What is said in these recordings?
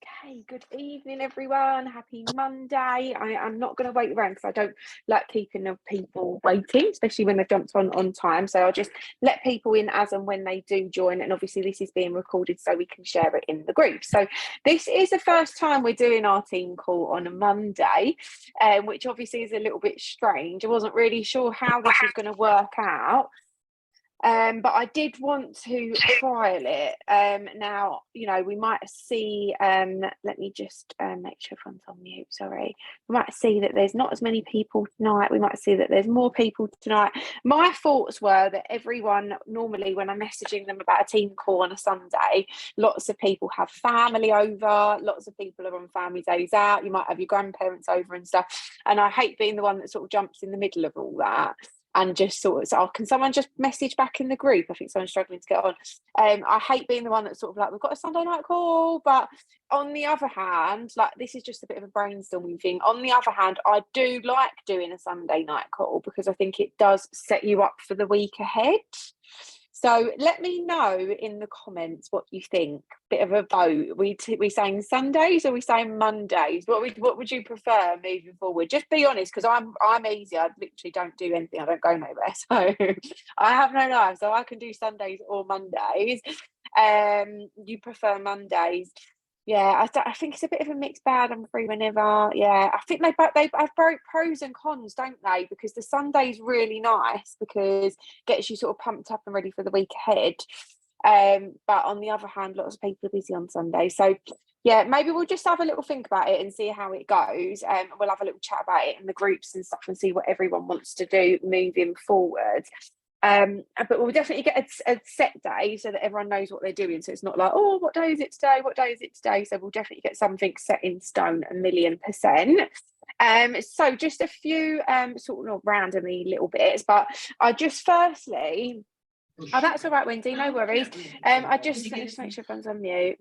Okay, good evening, everyone. Happy Monday. I'm not going to wait around because I don't like keeping the people waiting, especially when they've jumped on time. So I'll just let people in as and when they do join. And obviously, this is being recorded so we can share it in the group. So this is the first time we're doing our team call on a Monday, which obviously is a little bit strange. I wasn't really sure how this was going to work out. But I did want to trial it. Now, we might see, let me just make sure everyone's on mute, sorry. We might see that there's not as many people tonight. We might see that there's more people tonight. My thoughts were that everyone, normally when I'm messaging them about a team call on a Sunday, lots of people have family over, lots of people are on family days out. You might have your grandparents over and stuff. And I hate being the one that sort of jumps in the middle of all that. And just sort of, so can someone just message back in the group? I think someone's struggling to get on. I hate being the one that's sort of like, we've got a Sunday night call, but on the other hand, like this is just a bit of a brainstorming thing. On the other hand, I do like doing a Sunday night call because I think it does set you up for the week ahead. So let me know in the comments what you think. Bit of a vote. We saying Sundays or we saying Mondays? What would you prefer moving forward? Just be honest, because I'm easy. I literally don't do anything. I don't go nowhere. So I have no life. So I can do Sundays or Mondays. You prefer Mondays? Yeah, I think it's a bit of a mixed bag. I'm free whenever. Yeah, I think they have both pros and cons, don't they? Because the Sunday's really nice because gets you sort of pumped up and ready for the week ahead. But on the other hand, lots of people are busy on Sunday. So yeah, maybe we'll just have a little think about it and see how it goes. We'll have a little chat about it in the groups and stuff and see what everyone wants to do moving forward. But we'll definitely get a set day so that everyone knows what they're doing. So it's not like, oh, what day is it today? What day is it today? So we'll definitely get something set in stone 1,000,000%. So just a few sort of randomly little bits, but I just firstly, oh, that's all right, Wendy, no worries. I just make sure everyone's on mute.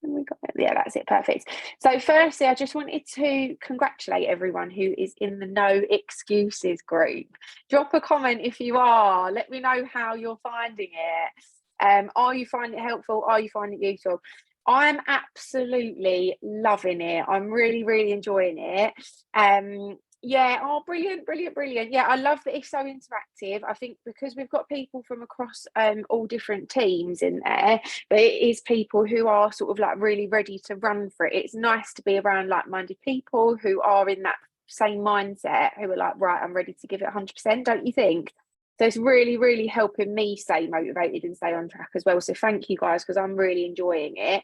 We got it. Yeah, that's it. Perfect. So firstly, I just wanted to congratulate everyone who is in the No Excuses group. Drop a comment if you are. Let me know how you're finding it. Are you finding it helpful? Are you finding it useful? I'm absolutely loving it. I'm really, really enjoying it. Yeah, oh, brilliant. Yeah, I love that it's so interactive. I think because we've got people from across all different teams in there, but it is people who are sort of like really ready to run for it. It's nice to be around like-minded people who are in that same mindset, who are like, right, I'm ready to give it 100%, don't you think? So it's really, really helping me stay motivated and stay on track as well. So thank you guys, because I'm really enjoying it.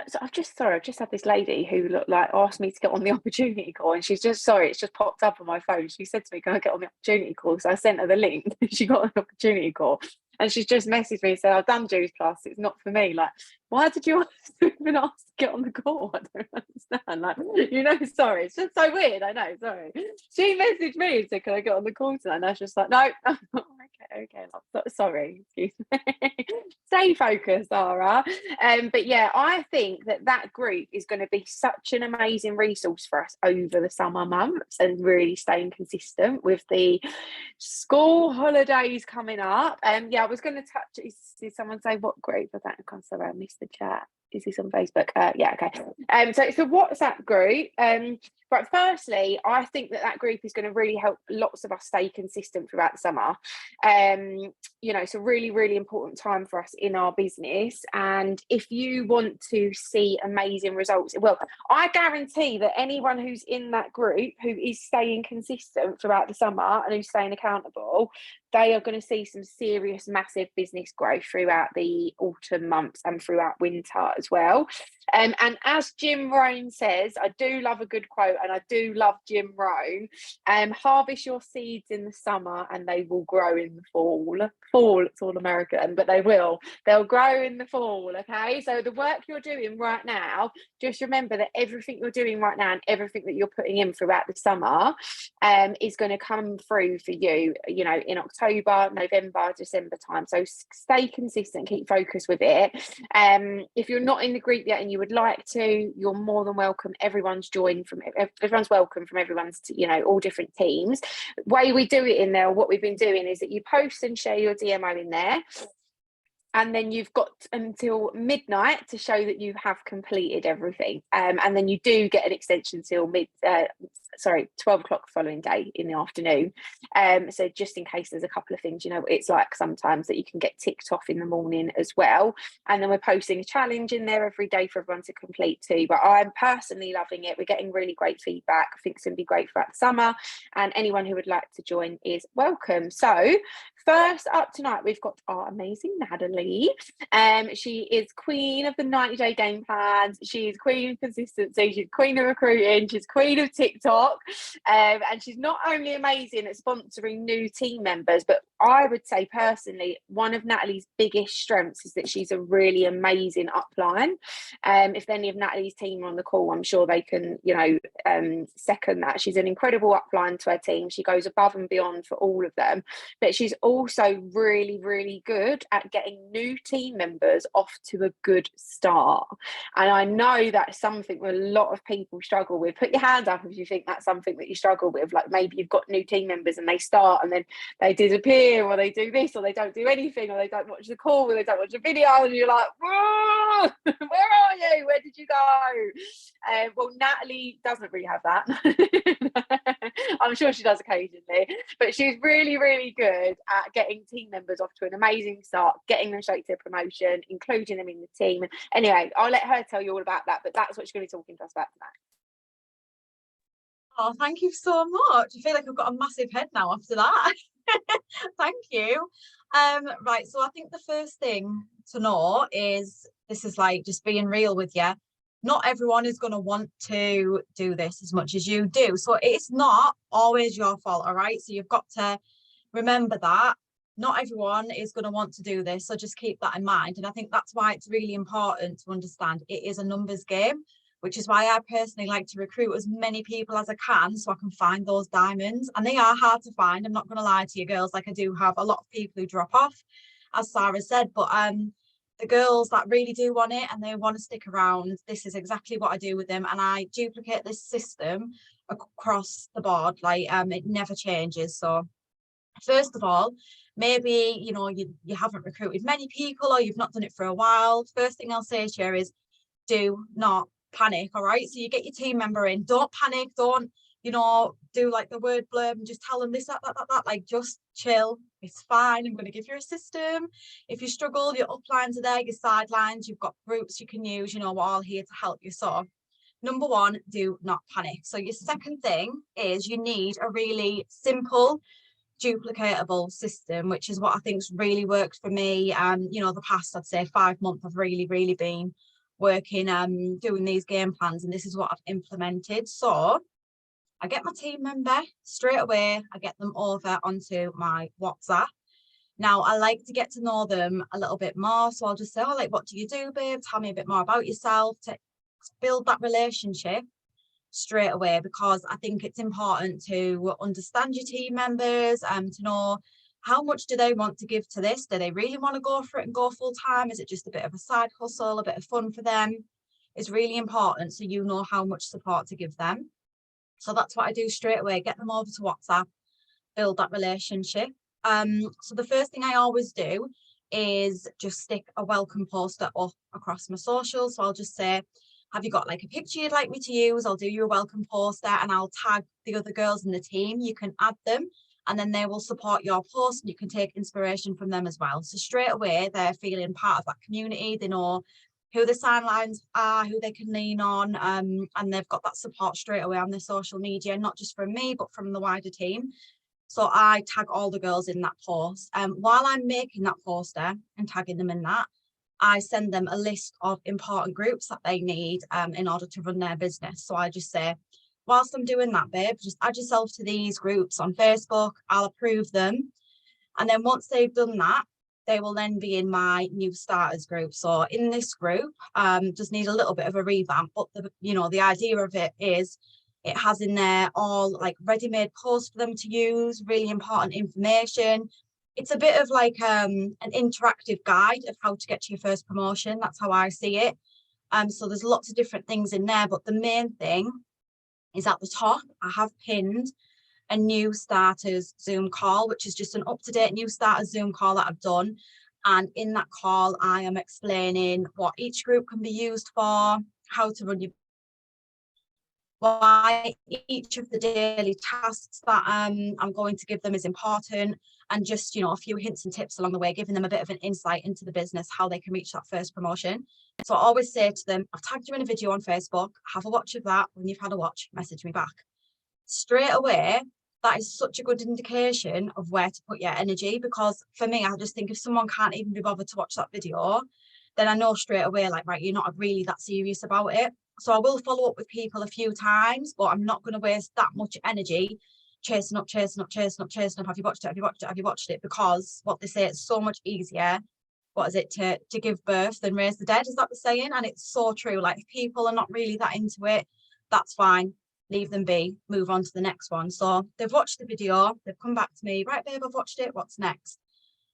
So I've just had this lady who asked me to get on the opportunity call, and she's just it's just popped up on my phone. She said to me, can I get on the opportunity call? So I sent her the link. She got on the opportunity call, and she's just messaged me and said, I've done Juice Plus, it's not for me. Like, why did you even ask to get on the call? I don't understand. Like, sorry, it's just so weird. I know, sorry. She messaged me and said, can I get on the call tonight? And I was just like, no. Okay, sorry, excuse me. Stay focused, Zara. But yeah, I think that group is going to be such an amazing resource for us over the summer months and really staying consistent with the school holidays coming up. Yeah, I was going to touch. Did someone say what group? I don't know. Sorry, I missed the chat. Is this on Facebook? Yeah, okay. So it's a WhatsApp group. But firstly, I think that group is going to really help lots of us stay consistent throughout the summer. It's a really, really important time for us in our business. And if you want to see amazing results, well, I guarantee that anyone who's in that group who is staying consistent throughout the summer and who's staying accountable, they are going to see some serious, massive business growth throughout the autumn months and throughout winter as well. And as Jim Rohn says, I do love a good quote, and I do love Jim Rohn. Harvest your seeds in the summer and they will grow in the fall. Fall, it's all American, but they'll grow in the fall. Okay, so the work you're doing right now, just remember that everything you're doing right now and everything that you're putting in throughout the summer is going to come through for you, in October, November, December time. So stay consistent, keep focused with it. If you're not in the group yet and you would like to, you're more than welcome. Everyone's welcome from everyone's all different teams. The way we do it in there, what we've been doing is that you post and share your DMO in there. and then you've got until midnight to show that you have completed everything, and then you do get an extension till 12 o'clock the following day in the afternoon. So just in case there's a couple of things, you know, it's like sometimes that you can get ticked off in the morning as well. And then we're posting a challenge in there every day for everyone to complete too. But I'm personally loving it. We're getting really great feedback. I think it's going to be great throughout the summer, and anyone who would like to join is welcome. So first up tonight, we've got our amazing Natalie. She is queen of the 90-day game plans. She's queen of consistency. She's queen of recruiting. She's queen of TikTok. And she's not only amazing at sponsoring new team members, but I would say personally, one of Natalie's biggest strengths is that she's a really amazing upline. If any of Natalie's team are on the call, I'm sure they can, you know, second that. She's an incredible upline to her team. She goes above and beyond for all of them, but she's also really, really good at getting new team members off to a good start. And I know that's something that a lot of people struggle with. Put your hand up if you think that's something that you struggle with. Like maybe you've got new team members and they start and then they disappear, or they do this, or they don't do anything, or they don't watch the call, or they don't watch the video, and you're like, where are you? Where did you go? Well, Natalie doesn't really have that. I'm sure she does occasionally, but she's really, really good at getting team members off to an amazing start, getting them straight to promotion, including them in the team. Anyway, I'll let her tell you all about that, but that's what she's going to be talking to us about tonight. Oh, thank you so much. I feel like I've got a massive head now after that. Thank you. Right, so I think the first thing to know is, this is like just being real with you. Not everyone is going to want to do this as much as you do. So it's not always your fault, all right? So you've got to remember that. Not everyone is going to want to do this. So just keep that in mind. And I think that's why it's really important to understand it is a numbers game, which is why I personally like to recruit as many people as I can so I can find those diamonds. And they are hard to find. I'm not going to lie to you girls. Like, I do have a lot of people who drop off, as Sarah said, but the girls that really do want it and they want to stick around, this is exactly what I do with them. And I duplicate this system across the board. Like, it never changes. So first of all, maybe, you know, you haven't recruited many people, or you've not done it for a while. First thing I'll say to you is, do not panic. All right, so you get your team member in, don't panic, don't, you know, do like the word blurb and just tell them this, that. Like, just chill, it's fine. I'm going to give you a system. If you struggle, your uplines are there, your sidelines, you've got groups you can use, you know, we're all here to help you. So number one, do not panic. So your second thing is you need a really simple, duplicatable system, which is what I think's really worked for me. You know, the past, I'd say 5 months, I've really been working doing these game plans, and this is what I've implemented. So I get my team member straight away, I get them over onto my WhatsApp. Now I like to get to know them a little bit more, so I'll just say, oh, like, what do you do, babe? Tell me a bit more about yourself, to build that relationship straight away, because I think it's important to understand your team members and to know how much do they want to give to this. Do they really want to go for it and go full time? Is it just a bit of a side hustle, a bit of fun for them? It's really important so you know how much support to give them. So that's what I do straight away, get them over to WhatsApp, build that relationship. So the first thing I always do is just stick a welcome poster up across my socials. So I'll just say, have you got like a picture you'd like me to use? I'll do you a welcome poster and I'll tag the other girls in the team. You can add them and then they will support your post and you can take inspiration from them as well. So straight away, they're feeling part of that community. They know who the sidelines are, who they can lean on, and they've got that support straight away on their social media, not just from me, but from the wider team. So I tag all the girls in that post. While I'm making that poster and tagging them in that, I send them a list of important groups that they need in order to run their business. So I just say, whilst I'm doing that, babe, just add yourself to these groups on Facebook. I'll approve them. And then once they've done that, they will then be in my new starters group. So in this group, just need a little bit of a revamp, but the idea of it is it has in there all like ready-made posts for them to use, really important information. It's a bit of like an interactive guide of how to get to your first promotion. That's how I see it. So there's lots of different things in there, but the main thing is at the top, I have pinned a new starters Zoom call, which is just an up-to-date new starters Zoom call that I've done. And in that call, I am explaining what each group can be used for, how to run your, why each of the daily tasks that I'm going to give them is important, and just, you know, a few hints and tips along the way, giving them a bit of an insight into the business, how they can reach that first promotion. So I always say to them, I've tagged you in a video on Facebook, have a watch of that. When you've had a watch, message me back. Straight away, that is such a good indication of where to put your energy, because for me, I just think if someone can't even be bothered to watch that video, then I know straight away, like, right, you're not really that serious about it. So I will follow up with people a few times, but I'm not going to waste that much energy chasing up. Have you watched it? Have you watched it? Have you watched it? Because what they say, it's so much easier, what is it, to give birth than raise the dead, is that the saying? And it's so true. Like, if people are not really that into it, that's fine. Leave them be, move on to the next one. So they've watched the video, they've come back to me, right, babe, I've watched it, what's next?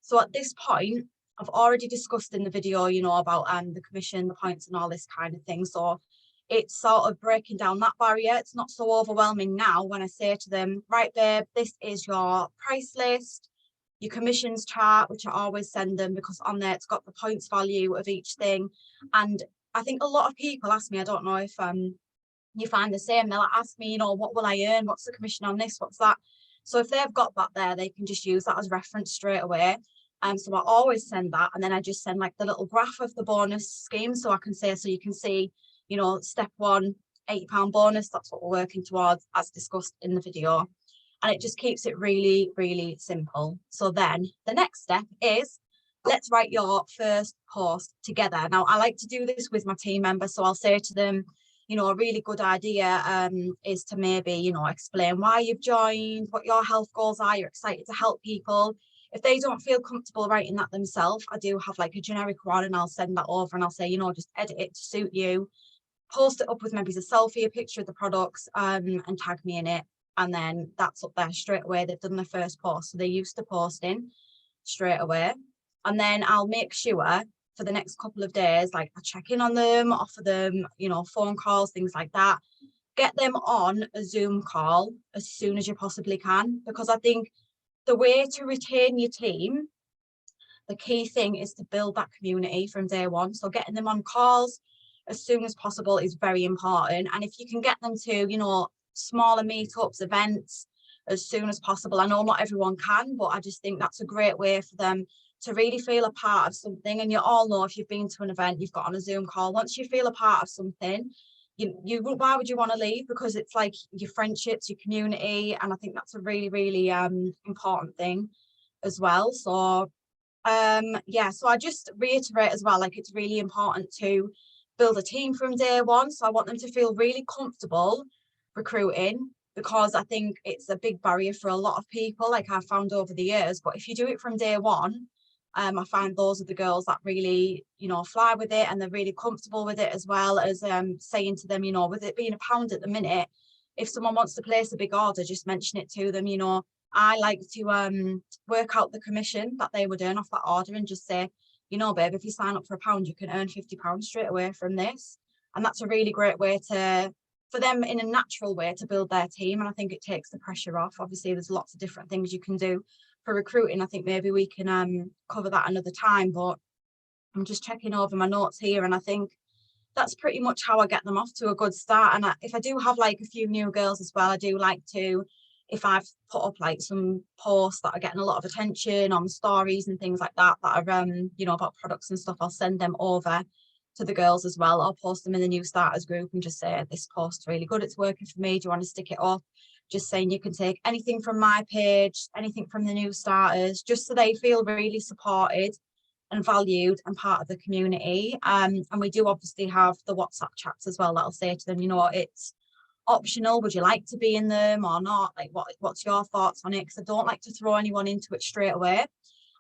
So at this point, I've already discussed in the video, you know, about the commission, the points and all this kind of thing. So it's sort of breaking down that barrier. It's not so overwhelming now when I say to them, right, babe, this is your price list, your commissions chart, which I always send them, because on there it's got the points value of each thing. And I think a lot of people ask me, I don't know if you find the same, they'll ask me, you know, what will I earn? What's the commission on this? What's that? So if they've got that there, they can just use that as reference straight away. So I always send that, and then I just send like the little graph of the bonus scheme, so I can say, so you can see, you know, step one, £80 bonus, that's what we're working towards, as discussed in the video. And it just keeps it really, really simple. So then the next step is, let's write your first post together. Now, I like to do this with my team members, so I'll say to them, you know, a really good idea is to maybe, you know, explain why you've joined, what your health goals are, you're excited to help people. If they don't feel comfortable writing that themselves, I do have like a generic one, and I'll send that over, and I'll say, you know, just edit it to suit you, post it up with maybe a selfie, a picture of the products, and tag me in it. And then that's up there straight away. They've done their first post, so they're used to posting straight away. And then I'll make sure for the next couple of days, like, I check in on them, offer them, you know, phone calls, things like that. Get them on a Zoom call as soon as you possibly can, because I think the way to retain your team, the key thing is to build that community from day one. So getting them on calls as soon as possible is very important. And if you can get them to, you know, smaller meetups, events as soon as possible. I know not everyone can, but I just think that's a great way for them to really feel a part of something. And you all know, if you've been to an event, you've got on a Zoom call, once you feel a part of something, you why would you want to leave? Because it's like your friendships, your community, and I think that's a really, really important thing as well. So yeah, so I just reiterate as well, like, it's really important to build a team from day one. So I want them to feel really comfortable recruiting, because I think it's a big barrier for a lot of people, like I've found over the years. But if you do it from day one, I find those are the girls that really, you know, fly with it, and they're really comfortable with it, as well as saying to them, you know, with it being £1 at the minute, if someone wants to place a big order, just mention it to them. You know, I like to work out the commission that they would earn off that order, and just say, you know, babe, if you sign up for £1, you can earn £50 straight away from this. And that's a really great way for them, in a natural way, to build their team. And I think it takes the pressure off. Obviously, there's lots of different things you can do for recruiting. I think maybe we can cover that another time, but I'm just checking over my notes here, and I think that's pretty much how I get them off to a good start. And if I do have like a few new girls as well, I do like to, if I've put up like some posts that are getting a lot of attention on stories and things like that, that are you know, about products and stuff, I'll send them over to the girls as well. I'll post them in the new starters group and just say, this post's really good, it's working for me, do you want to stick it up? Just saying, you can take anything from my page, anything from the new starters, just so they feel really supported and valued and part of the community. And we do obviously have the WhatsApp chats as well, that I'll say to them, you know, it's optional, would you like to be in them or not? Like, what's your thoughts on it? Because I don't like to throw anyone into it straight away,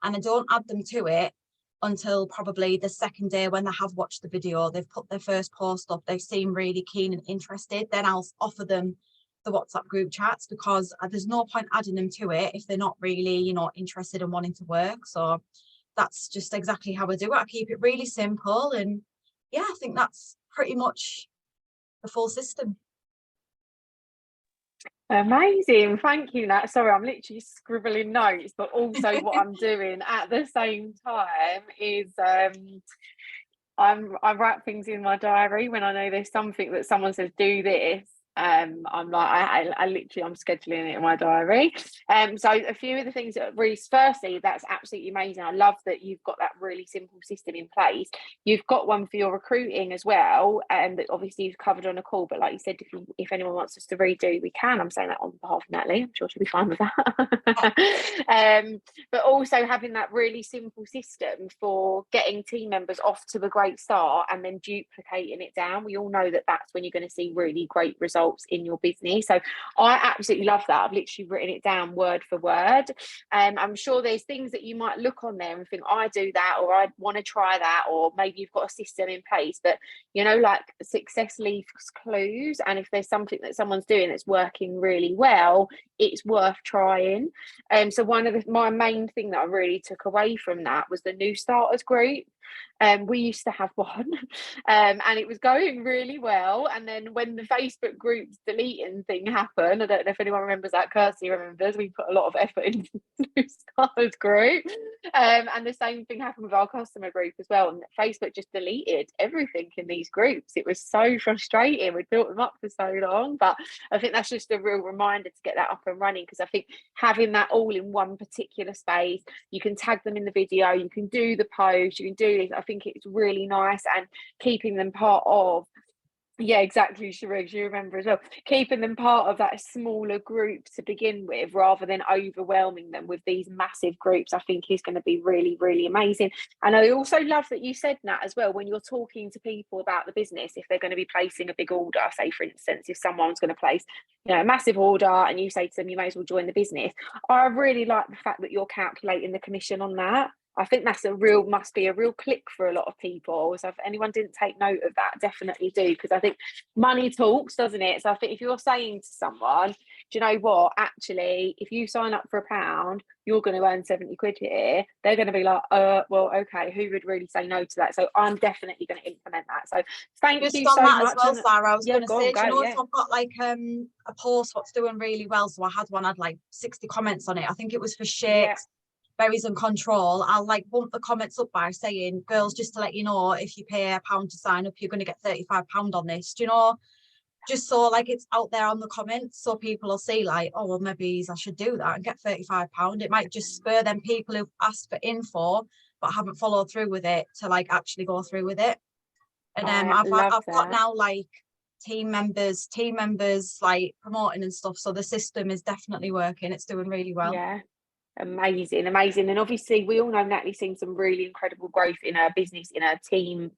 and I don't add them to it until probably the second day, when they have watched the video, they've put their first post up, they seem really keen and interested. Then I'll offer them the WhatsApp group chats, because there's no point adding them to it if they're not really, you know, interested in wanting to work. So that's just exactly how I do it. I keep it really simple, and yeah, I think that's pretty much the full system. Amazing. Thank you, Nat. Sorry, I'm literally scribbling notes, but also what I'm doing at the same time is I write things in my diary when I know there's something that someone says do this. I'm like I literally I'm scheduling it in my diary. So a few of the things that really, firstly, that's absolutely amazing. I love that you've got that really simple system in place. You've got one for your recruiting as well, and that obviously you've covered on a call. But like you said, if anyone wants us to redo, we can. I'm saying that on behalf of Natalie. I'm sure she'll be fine with that. But also having that really simple system for getting team members off to a great start and then duplicating it down. We all know that that's when you're going to see really great results in your business. So I absolutely love that. I've literally written it down word for word. I'm sure there's things that you might look on there and think, I do that, or I want to try that, or maybe you've got a system in place. But like success leaves clues, and if there's something that someone's doing that's working really well, it's worth trying. So one of my main thing that I really took away from that was the new starters group. We used to have one, and it was going really well. And then when the Facebook groups deleting thing happened, I don't know if anyone remembers that. Kirsty remembers. We put a lot of effort into the new starters group, and the same thing happened with our customer group as well. And Facebook just deleted everything in these groups. It was so frustrating. We built them up for so long, but I think that's just a real reminder to get that up and running, because I think having that all in one particular space, you can tag them in the video, you can do the post, you can do this. I think it's really nice, and keeping them part of, yeah, exactly, Sharice, you remember as well, keeping them part of that smaller group to begin with, rather than overwhelming them with these massive groups, I think is going to be really, really amazing. And I also love that you said that as well, when you're talking to people about the business, if they're going to be placing a big order, say for instance, if someone's going to place a massive order, and you say to them, you may as well join the business. I really like the fact that you're calculating the commission on that. I think that's must be a real click for a lot of people. So if anyone didn't take note of that, definitely do, because I think money talks, doesn't it? So I think if you're saying to someone, do you know what, actually, if you sign up for £1, you're going to earn 70 quid here, they're going to be like, well, okay, who would really say no to that? So I'm definitely going to implement that. So thank you so much. As well, Sarah, I was going to say, if I've got like a post what's doing really well, so I had like 60 comments on it. I think it was for shakes, berries and control. I'll like bump the comments up by saying, girls, just to let you know, if you pay £1 to sign up, you're going to get £35 on this, just so like it's out there on the comments, so people will see like, oh well, maybe I should do that and get £35. It might just spur them people who've asked for info but haven't followed through with it to like actually go through with it. And I've got now like team members like promoting and stuff, so the system is definitely working. It's doing really well. Yeah. Amazing. And obviously we all know Natalie's seen some really incredible growth in her business, in her team,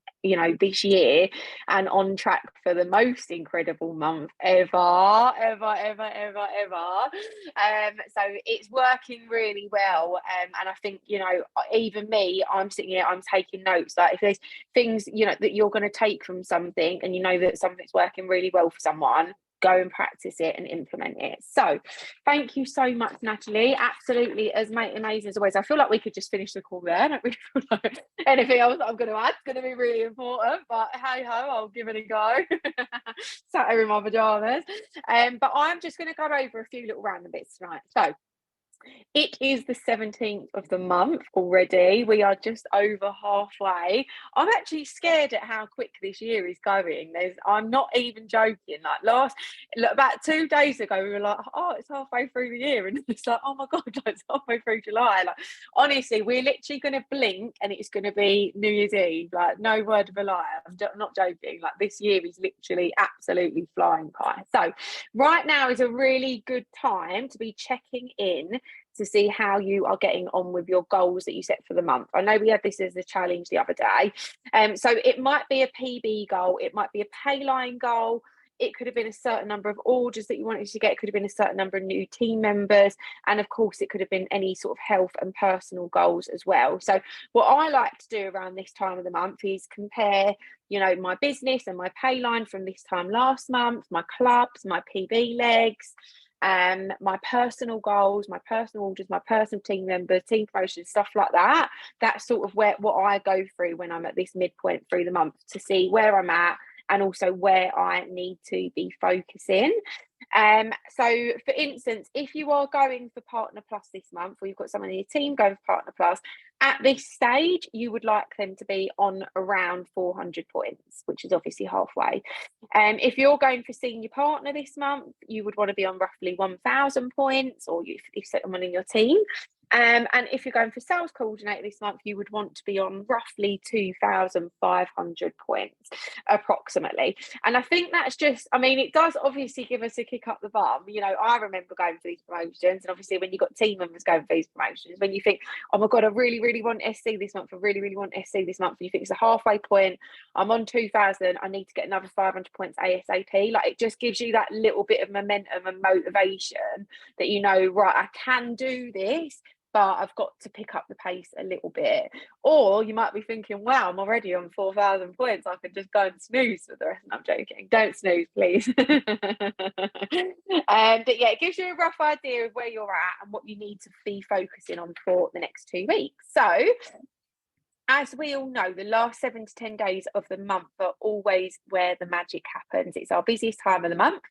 this year, and on track for the most incredible month ever. So it's working really well. And I think, even me, I'm sitting here, I'm taking notes. Like if there's things, that you're going to take from something, and that something's working really well for someone, go and practice it and implement it. So thank you so much, Natalie. Absolutely amazing as always. I feel like we could just finish the call there. I don't really feel like anything else that I'm going to add. It's going to be really important, but hey ho, I'll give it a go. Sat here in my pajamas. But I'm just going to go over a few little random bits tonight. So it is the 17th of the month already. We are just over halfway. I'm actually scared at how quick this year is going. I'm not even joking. Like about 2 days ago, we were like, oh, it's halfway through the year. And it's like, oh my God, it's halfway through July. Like, honestly, we're literally going to blink and it's going to be New Year's Eve. Like, no word of a lie. I'm not joking. Like, this year is literally absolutely flying by. So right now is a really good time to be checking in to see how you are getting on with your goals that you set for the month. I know we had this as a challenge the other day. So it might be a PB goal, it might be a pay line goal, it could have been a certain number of orders that you wanted to get, it could have been a certain number of new team members, and of course it could have been any sort of health and personal goals as well. So what I like to do around this time of the month is compare my business and my pay line from this time last month, my clubs, my PB legs, my personal goals, my personal orders, my personal team members, team promotions, stuff like that. That's sort of what I go through when I'm at this midpoint through the month, to see where I'm at and also where I need to be focusing. So for instance, if you are going for Partner Plus this month, or you've got someone in your team going for Partner Plus, at this stage, you would like them to be on around 400 points, which is obviously halfway. If you're going for Senior Partner this month, you would want to be on roughly 1,000 points, or if someone in your team. And if you're going for Sales Coordinator this month, you would want to be on roughly 2,500 points, approximately. And I think that's just, I mean, it does obviously give us a kick up the bum. You know, I remember going for these promotions, and obviously when you've got team members going for these promotions, when you think, oh my God, I really, really want SC this month, I really, really want SC this month, and you think it's a halfway point, I'm on 2,000, I need to get another 500 points ASAP. Like, it just gives you that little bit of momentum and motivation that, you know, right, I can do this, but I've got to pick up the pace a little bit. Or you might be thinking, wow, I'm already on 4,000 points, I could just go and snooze for the rest. I'm joking, don't snooze, please. But yeah, it gives you a rough idea of where you're at and what you need to be focusing on for the next 2 weeks. So as we all know, the last 7 to 10 days of the month are always where the magic happens. It's our busiest time of the month.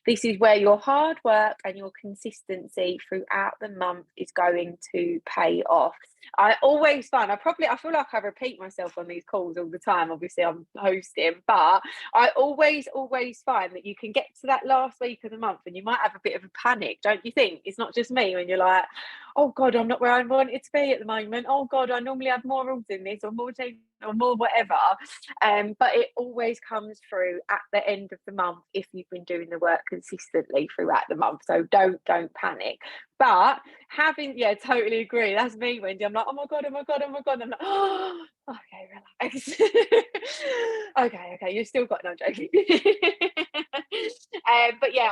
This is where your hard work and your consistency throughout the month is going to pay off. I always find, I feel like I repeat myself on these calls all the time. Obviously, I'm hosting, but I always find that you can get to that last week of the month and you might have a bit of a panic, don't you think? It's not just me when you're like, oh God, I'm not where I wanted to be at the moment. Oh God, I normally have more rules in this, or more team, or more whatever. But it always comes through at the end of the month if you've been doing the work consistently throughout the month. So don't panic. But totally agree. That's me, Wendy. I'm like, oh my God. I'm like, oh, okay, relax. okay, you still got, no, I'm joking. But yeah,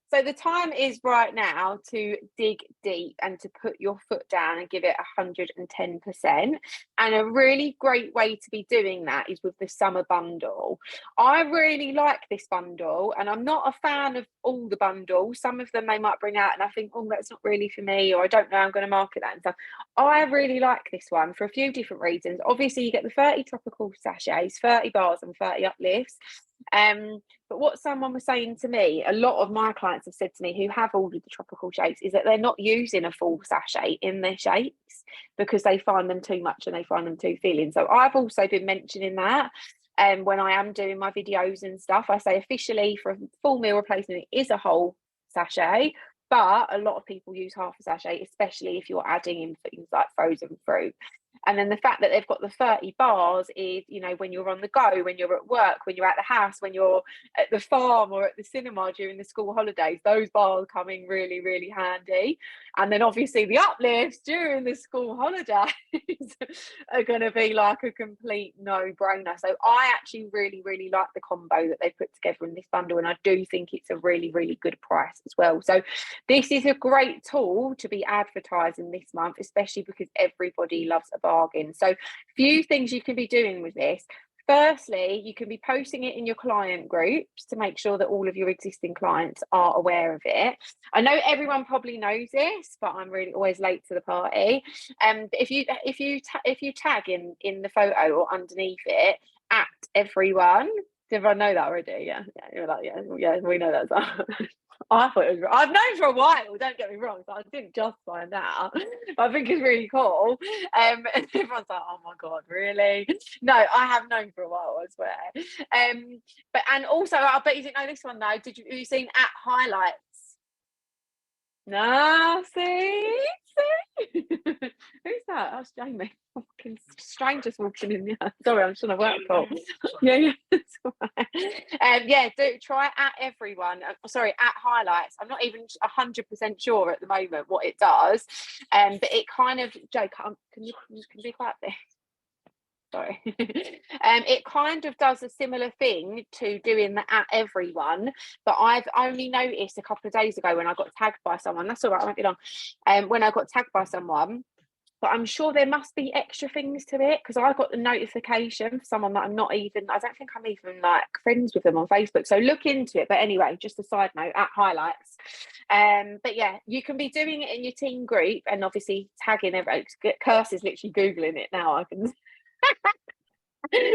so the time is right now to dig deep and to put your foot down and give it 110%. And a really great way to be doing that is with the summer bundle. I really like this bundle, and I'm not a fan of all the bundles. Some of them they might bring out and I think, oh, that's not really for me, or I don't know, I'm going to market that and stuff. I really like this one for a few different reasons. Obviously, you get the 30 tropical sachets, 30 bars and 30 uplifts. But what someone was saying to me, a lot of my clients have said to me who have ordered the tropical shapes, is that they're not using a full sachet in their shapes because they find them too much and they find them too filling. So I've also been mentioning that. When I am doing my videos and stuff, I say officially for a full meal replacement, it is a whole sachet, but a lot of people use half a sachet, especially if you're adding in things like frozen fruit. And then the fact that they've got the 30 bars is, you know, when you're on the go, when you're at work, when you're at the house, when you're at the farm or at the cinema during the school holidays, those bars come in really, really handy. And then obviously the uplifts during the school holidays are going to be like a complete no-brainer. So I actually really, really like the combo that they put together in this bundle. And I do think it's a really, really good price as well. So this is a great tool to be advertising this month, especially because everybody loves a bargain. So few things you can be doing with this. Firstly, you can be posting it in your client groups to make sure that all of your existing clients are aware of it. I know everyone probably knows this, but I'm really always late to the party. If you tag in the photo or underneath it at everyone, did I know that already? Yeah, you're like, yeah, we know that. I thought it was, I've known for a while, don't get me wrong, so I didn't just find out. I think it's really cool. And everyone's like, oh my God, really? No, I have known for a while, I swear. But and also, I bet you didn't know this one though. Have you seen at highlights? No, see? Who's that? That's Jamie. Fucking strangers walking in there. Sorry, I'm just on a work call. Yeah. Do try at everyone. Sorry, at highlights. I'm not even 100% sure at the moment what it does. But it kind of, Joe, can you be quiet there? Sorry. It kind of does a similar thing to doing the at everyone, but I've only noticed a couple of days ago when I got tagged by someone. That's all right, I won't be long. When I got tagged by someone, but I'm sure there must be extra things to it because I got the notification for someone that I don't think I'm even like friends with them on Facebook. So look into it. But anyway, just a side note at highlights. But yeah, you can be doing it in your team group and obviously tagging everyone. Curse is literally Googling it now. I can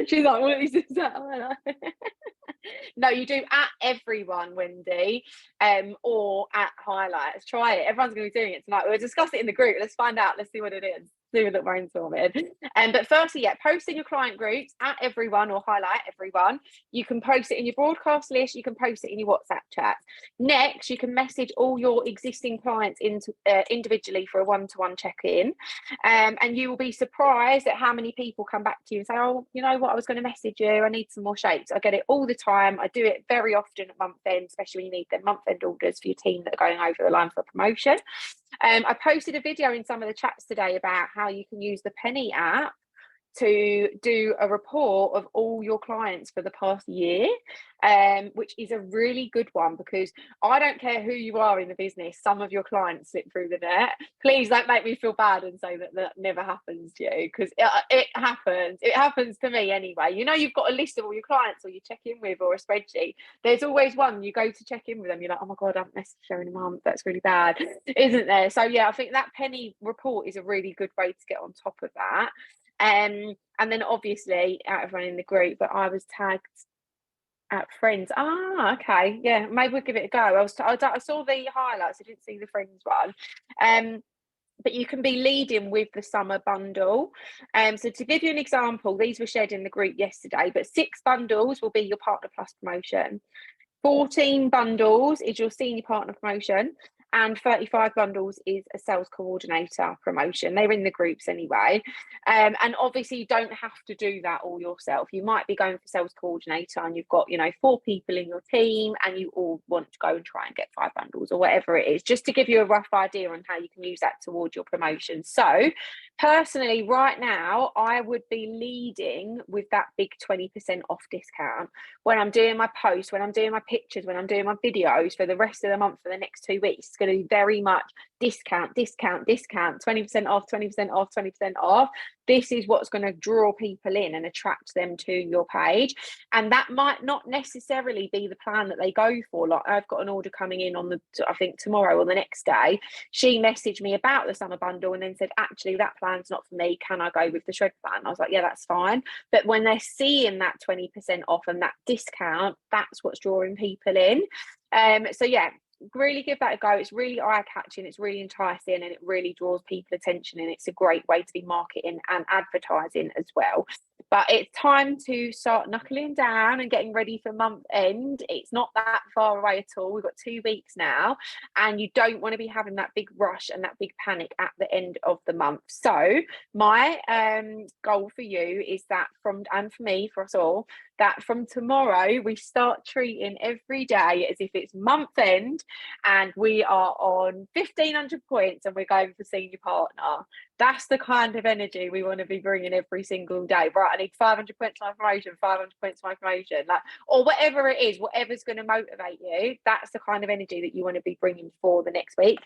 She's like, what is that? No, you do at everyone, Wendy, or at highlights. Try it. Everyone's going to be doing it tonight. We'll discuss it in the group. Let's find out. Let's see what it is. Do that brainstorming. But firstly, yeah, post in your client groups at everyone or highlight everyone. You can post it in your broadcast list. You can post it in your WhatsApp chat. Next, you can message all your existing clients individually for a one-to-one check-in. And you will be surprised at how many people come back to you and say, oh, you know what, I was going to message you, I need some more shapes. I get it all the time. I do it very often at month end, especially when you need them month end orders for your team that are going over the line for promotion. I posted a video in some of the chats today about how you can use the Penny app to do a report of all your clients for the past year, which is a really good one, because I don't care who you are in the business, some of your clients slip through the net. Please don't make me feel bad and say that that never happens to you, because it happens to me anyway. You know, you've got a list of all your clients or you check in with, or a spreadsheet. There's always one you go to check in with them, you're like, oh my god, I haven't messaged her in a month, that's really bad, isn't there? So yeah, I think that Penny report is a really good way to get on top of that. And then obviously out of running the group, but I was tagged at friends. Okay, yeah, maybe we'll give it a go. I saw the highlights, I didn't see the friends one. But you can be leading with the summer bundle. So to give you an example, these were shared in the group yesterday, but 6 bundles will be your Partner Plus promotion. 14 bundles is your senior partner promotion, and 35 bundles is a sales coordinator promotion. They're in the groups anyway. And obviously you don't have to do that all yourself. You might be going for sales coordinator and you've got, 4 people in your team and you all want to go and try and get 5 bundles or whatever it is, just to give you a rough idea on how you can use that towards your promotion. So personally, right now, I would be leading with that big 20% off discount when I'm doing my posts, when I'm doing my pictures, when I'm doing my videos for the rest of the month, for the next 2 weeks. It's going to be very much discount, 20% off, 20% off, 20% off. This is what's going to draw people in and attract them to your page. And that might not necessarily be the plan that they go for. Like, I've got an order coming in on I think tomorrow or the next day. She messaged me about the summer bundle and then said, actually, that plan's not for me. Can I go with the shred plan? I was like, yeah, that's fine. But when they're seeing that 20% off and that discount, that's what's drawing people in. So yeah, really give that a go. It's really eye-catching, it's really enticing, and it really draws people attention, and it's a great way to be marketing and advertising as well. But it's time to start knuckling down and getting ready for month end. It's not that far away at all. We've got 2 weeks now, and you don't want to be having that big rush and that big panic at the end of the month. So my goal for you is that and for me, for us all, that from tomorrow we start treating every day as if it's month end and we are on 1,500 points and we're going for senior partner. That's the kind of energy we want to be bringing every single day. Right, I need 500 points for my promotion, 500 points for my promotion, or whatever it is, whatever's going to motivate you. That's the kind of energy that you want to be bringing for the next week.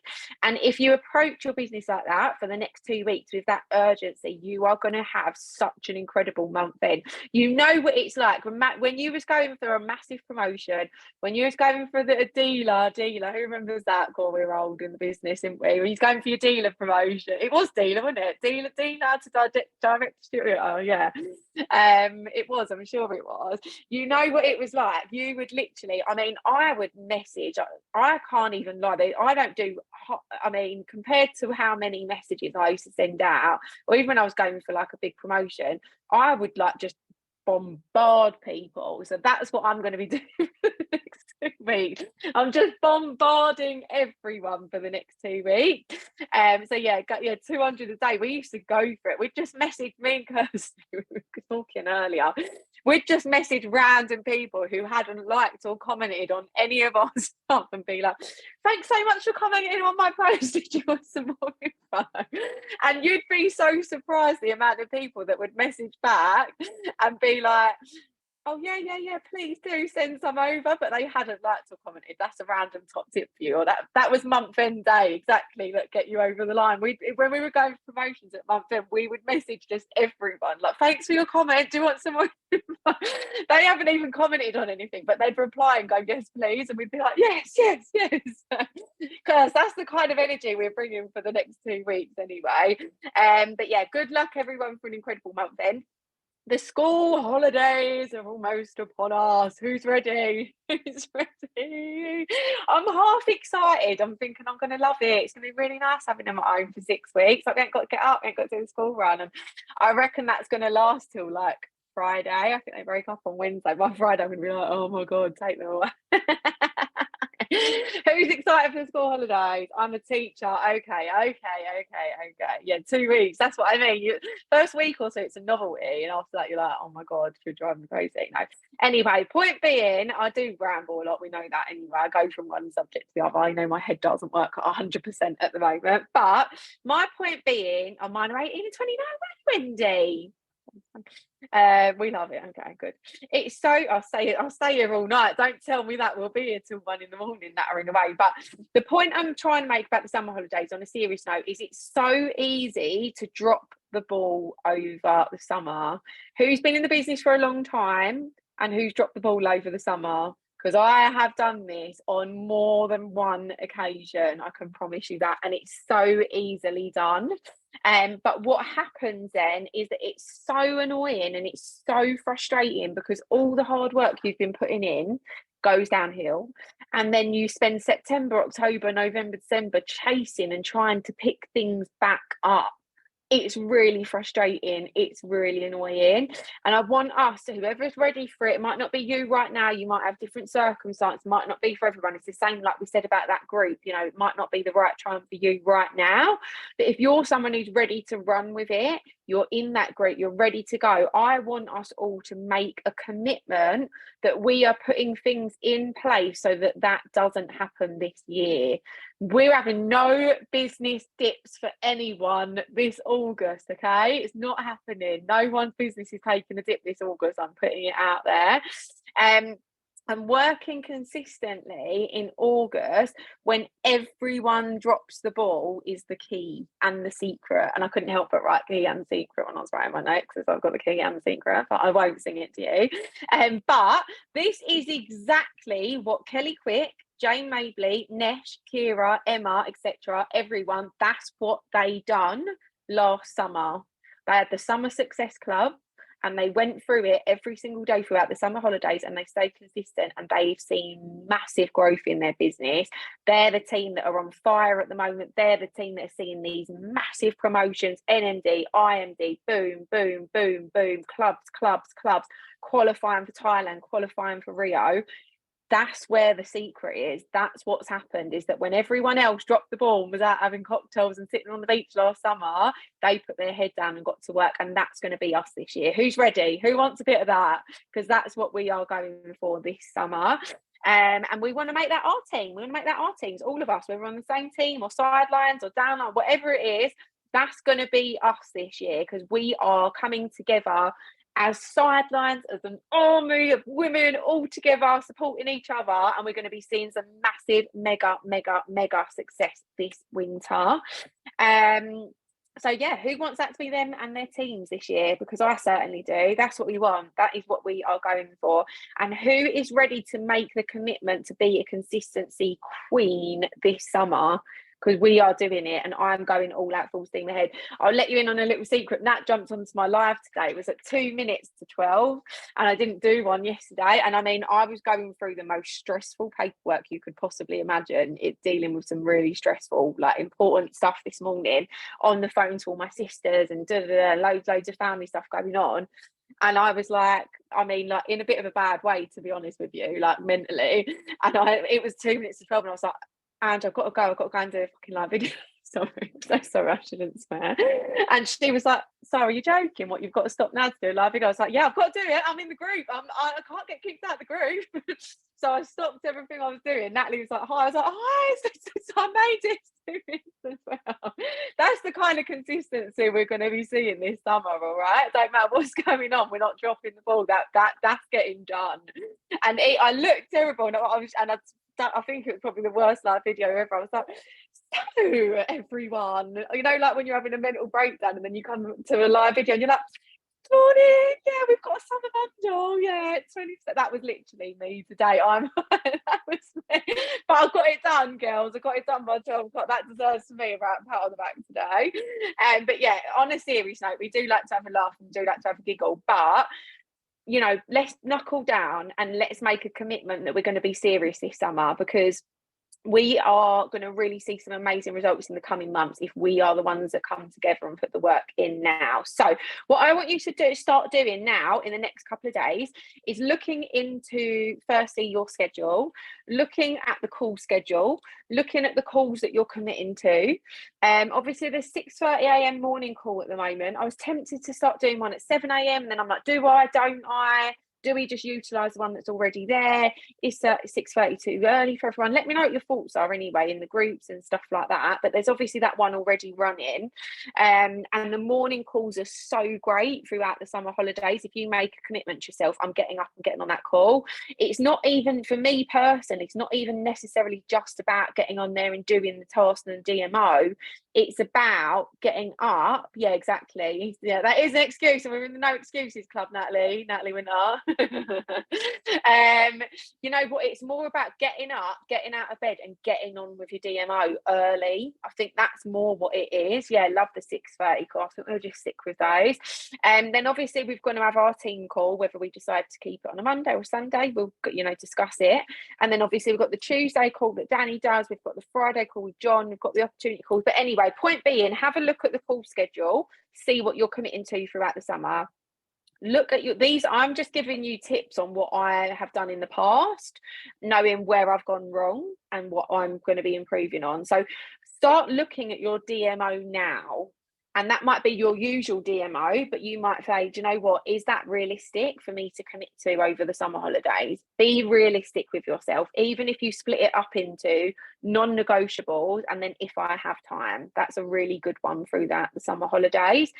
And if you approach your business like that for the next 2 weeks with that urgency, you are going to have such an incredible month end. You know what it's like when you was going for a massive promotion, when you was going for the dealer, who remembers that? God, we were old in the business, didn't we? When you was going for your dealer promotion, it was dealer, wasn't it? Dealer to direct. Oh yeah, it was. I'm sure it was. You know what it was like. You would literally. I mean, I would message. I can't even lie. I don't do. I mean, compared to how many messages I used to send out, or even when I was going for like a big promotion, I would just bombard people. So that's what I'm going to be doing for the next 2 weeks. I'm just bombarding everyone for the next 2 weeks. So yeah, 200 a day. We used to go for it. We'd just message me and Kirsty, we were talking earlier. We'd just message random people who hadn't liked or commented on any of our stuff and be like, thanks so much for commenting on my post. Did you want some more info? And you'd be so surprised the amount of people that would message back and be like, oh yeah, please do send some over, but they hadn't liked or commented. That's a random top tip for you. Or that was month end day, exactly, that get you over the line. When we were going for promotions at month end, we would message just everyone like, thanks for your comment, do you want some more? They haven't even commented on anything, but they'd reply and go, yes please, and we'd be like, yes because that's the kind of energy we're bringing for the next 2 weeks anyway. But yeah, good luck everyone for an incredible month end. The school holidays are almost upon us. Who's ready? Who's ready? I'm half excited. I'm thinking I'm going to love it. It's going to be really nice having them at home for 6 weeks. I ain't got to get up, I ain't got to do the school run. And I reckon that's going to last till like Friday. I think they break up on Wednesday. By Friday, I'm going to be like, oh my God, take them away. Who's excited for the school holidays? I'm a teacher. Okay. Yeah, 2 weeks. That's what I mean. First week or so, it's a novelty, and after that, you're like, oh my God, you're driving me crazy. No. Anyway, point being, I do ramble a lot. We know that anyway. I go from one subject to the other. I know my head doesn't work at 100% at the moment. But my point being, oh, mine are 18 and 29. Where's Wendy? We love it. Okay, good. It's so I'll stay here all night. Don't tell me that we'll be here till 1 in the morning nattering away. But the point I'm trying to make about the summer holidays on a serious note is it's so easy to drop the ball over the summer. Who's been in the business for a long time and who's dropped the ball over the summer? Because I have done this on more than one occasion, I can promise you that, and it's so easily done. But what happens then is that it's so annoying and it's so frustrating because all the hard work you've been putting in goes downhill, and then you spend September, October, November, December chasing and trying to pick things back up. It's really frustrating, it's really annoying, and I want us, whoever's ready for it might not be you right now, you might have different circumstances, might not be for everyone. It's the same like we said about that group, it might not be the right time for you right now, but if you're someone who's ready to run with it, you're in that group, you're ready to go. I want us all to make a commitment that we are putting things in place so that that doesn't happen this year. We're having no business dips for anyone this August, okay? It's not happening. No one's business is taking a dip this August. I'm putting it out there. And working consistently in August when everyone drops the ball is the key and the secret. And I couldn't help but write key and secret when I was writing my notes because I've got the key and the secret, but I won't sing it to you. But this is exactly what Kelly Quick, Jane Mabley, Nesh, Kira, Emma, etc., everyone, that's what they done last summer. They had the Summer Success Club and they went through it every single day throughout the summer holidays and they stayed consistent and they've seen massive growth in their business. They're the team that are on fire at the moment. They're the team that are seeing these massive promotions, NMD, IMD, boom, boom, boom, boom, clubs, qualifying for Thailand, qualifying for Rio. That's where the secret is. That's what's happened, is that when everyone else dropped the ball and was out having cocktails and sitting on the beach last summer, they put their head down and got to work, and that's going to be us this year. Who's ready? Who wants a bit of that? Because that's what we are going for this summer. And we want to make that our team. We want to make that our teams, all of us, whether we're on the same team or sidelines or down or whatever it is. That's going to be us this year because we are coming together as sidelines, as an army of women all together supporting each other, and we're going to be seeing some massive mega success this winter. So yeah, who wants that to be them and their teams this year? Because I certainly do. That's what we want. That is what we are going for. And who is ready to make the commitment to be a consistency queen this summer? Because we are doing it and I'm going all out full steam ahead. I'll let you in on a little secret. Nat jumped onto my live today. It was at 2 minutes to 12 and I didn't do one yesterday. And I mean, I was going through the most stressful paperwork you could possibly imagine. It's dealing with some really stressful, like important stuff this morning on the phone to all my sisters and loads of family stuff going on. And I was like, I mean, like in a bit of a bad way, to be honest with you, like mentally. And it was 2 minutes to 12 and I was like, and I've got to go and do a fucking live video. Sorry, I'm so sorry, I shouldn't swear. And she was like, so are you joking? What, you've got to stop now to do a live video? I was like, yeah, I've got to do it. I'm in the group. I can't get kicked out of the group. So I stopped everything I was doing. Natalie was like, hi. I was like, hi. So I made it 2 minutes as well. That's the kind of consistency we're going to be seeing this summer, all right? Don't matter what's going on. We're not dropping the ball. That's getting done. And I looked terrible. And I think it was probably the worst live video ever. I was like, so everyone, like when you're having a mental breakdown and then you come to a live video and you're like, Morning, yeah, we've got a summer bundle, yeah, 20. That was literally me today. That was me, but I got it done, girls. I got it done by 12 o'clock. That deserves me a pat on the back today. But yeah, on a serious note, we do like to have a laugh and do like to have a giggle, but you know, let's knuckle down and let's make a commitment that we're going to be serious this summer, because we are going to really see some amazing results in the coming months if we are the ones that come together and put the work in now. So what I want you to start doing now in the next couple of days is looking into, firstly, your schedule, looking at the call schedule, looking at the calls that you're committing to. Obviously there's 6:30 a.m. morning call at the moment. I was tempted to start doing one at 7 a.m. and then I'm like, do I, don't I? Do we just utilise the one that's already there? Is 6:30 too early for everyone? Let me know what your thoughts are anyway in the groups and stuff like that. But there's obviously that one already running. And the morning calls are so great throughout the summer holidays. If you make a commitment to yourself, I'm getting up and getting on that call. It's not even, for me personally, it's not even necessarily just about getting on there and doing the task and the DMO. It's about getting up. Yeah, exactly. Yeah, that is an excuse. And we're in the no excuses club, Natalie Winter. You know what, it's more about getting up, getting out of bed and getting on with your DMO early. I think that's more what it is. Yeah, love the 6:30 call. I think we'll just stick with those. And then obviously we're going to have our team call, whether we decide to keep it on a Monday or Sunday, we'll, you know, discuss it. And then obviously we've got the Tuesday call that Danny does, we've got the Friday call with John, we've got the opportunity calls. But anyway, point being, have a look at the call schedule, see what you're committing to throughout the summer. Look at these. I'm just giving you tips on what I have done in the past, knowing where I've gone wrong and what I'm going to be improving on. So start looking at your DMO now. And that might be your usual DMO, but you might say, do you know what? Is that realistic for me to commit to over the summer holidays? Be realistic with yourself, even if you split it up into non-negotiables and then if I have time. That's a really good one through the summer holidays.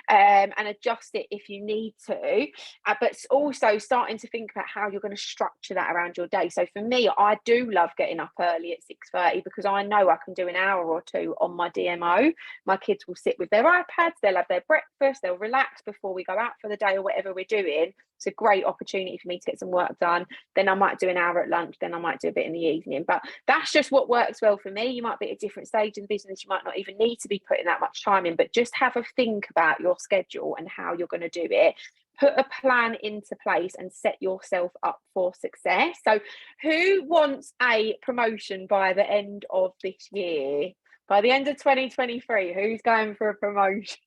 And adjust it if you need to. But also starting to think about how you're going to structure that around your day. So for me, I do love getting up early at 6:30 because I know I can do an hour or two on my DMO. My kids will sit with their iPads, they'll have their breakfast, they'll relax before we go out for the day or whatever we're doing. It's a great opportunity for me to get some work done. Then I might do an hour at lunch, then I might do a bit in the evening. But that's just what works well for me. You might be at a different stage in the business, you might not even need to be putting that much time in, but just have a think about your schedule and how you're going to do it. Put a plan into place and set yourself up for success. So who wants a promotion by the end of this year? By the end of 2023, who's going for a promotion?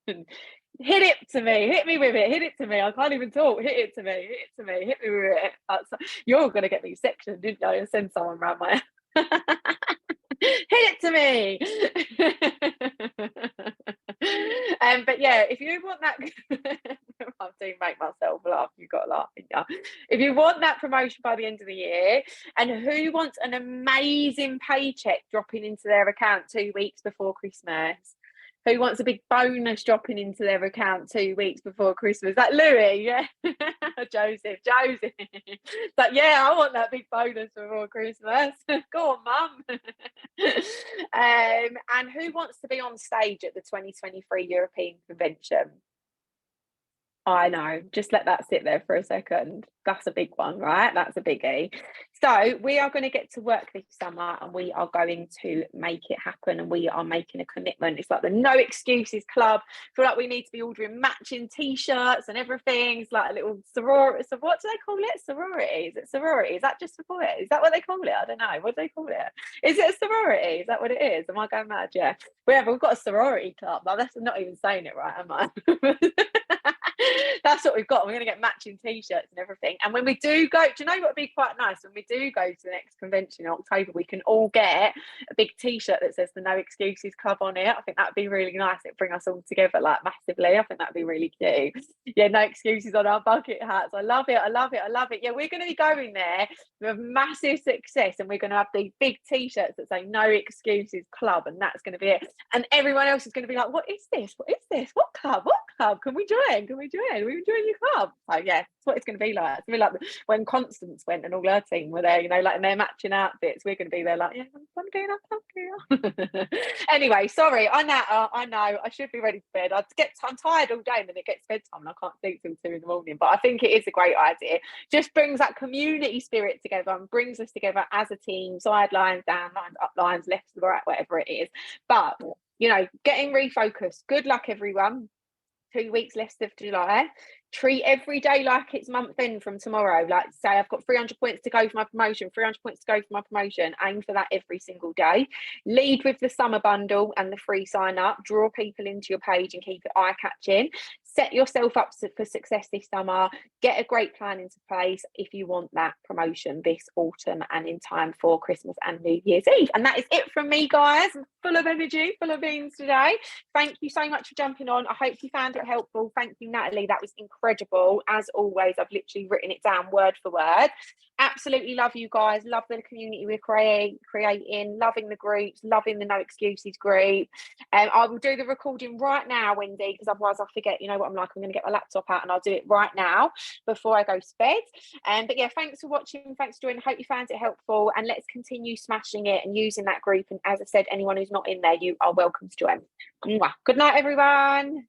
Hit it to me. Hit me with it. Hit it to me. I can't even talk. Hit it to me. Hit it to me. Hit me with it. You're going to get me sectioned, didn't you? You'll send someone around my... Hit it to me. But yeah, if you want that... I do make myself laugh. You've got to laugh, yeah. If you want that promotion by the end of the year, and who wants an amazing paycheck dropping into their account 2 weeks before Christmas? Who wants a big bonus dropping into their account 2 weeks before Christmas? That Louis, yeah. Joseph. But yeah, I want that big bonus before Christmas. Go on, Mum. And who wants to be on stage at the 2023 European Convention? I know, just let that sit there for a second. That's a big one, right? That's a biggie. So we are going to get to work this summer and we are going to make it happen, and we are making a commitment. It's like the No Excuses Club. I feel like we need to be ordering matching t-shirts and everything. It's like a little sorority. So what do they call it? Sorority? Is it sorority? Is that just for boys? Is that what they call it? I don't know. What do they call it? Is it a sorority? Is that what it is? Am I going mad? Yeah. We've got a sorority club. Now, that's not even saying it right, am I? That's what we've got. We're going to get matching t-shirts and everything. And when we do go, do you know what would be quite nice? When we do go to the next convention in October, we can all get a big t-shirt that says the No Excuses Club on it. I think that'd be really nice. It'd bring us all together like massively. I think that'd be really cute. Yeah, no excuses on our bucket hats. I love it. Yeah, we're going to be going there with massive success, and we're going to have these big t-shirts that say No Excuses Club, and that's going to be it. And everyone else is going to be like, what is this? What club? Can we join? We you enjoying your club? So yeah, that's what it's going to be like. It's going to be like when Constance went and all her team were there, you know, like in their matching outfits. We're going to be there like, yeah, I'm doing that. Anyway, sorry, I know I should be ready for bed. I'm tired all day and then it gets bedtime and I can't sleep till 2 a.m. But I think it is a great idea. Just brings that community spirit together and brings us together as a team, sidelines, down lines, up lines, left to the right, whatever it is. But you know, getting refocused. Good luck, everyone. 2 weeks left of July. Treat every day like it's month end from tomorrow. Like, say I've got 300 points to go for my promotion, 300 points to go for my promotion. Aim for that every single day. Lead with the summer bundle and the free sign up. Draw people into your page and keep it eye catching. Set yourself up for success this summer. Get a great plan into place if you want that promotion this autumn and in time for Christmas and New Year's Eve. And that is it from me, guys. I'm full of energy, full of beans today. Thank you so much for jumping on. I hope you found it helpful. Thank you, Natalie. That was incredible. As always, I've literally written it down word for word. Absolutely love you guys. Love the community we're creating. Loving the groups. Loving the No Excuses group. I will do the recording right now, Wendy, because otherwise I'll forget. You know what I'm like. I'm going to get my laptop out and I'll do it right now before I go to bed. But yeah, thanks for watching. Thanks for joining. Hope you found it helpful. And let's continue smashing it and using that group. And as I said, anyone who's not in there, you are welcome to join. Good night, everyone.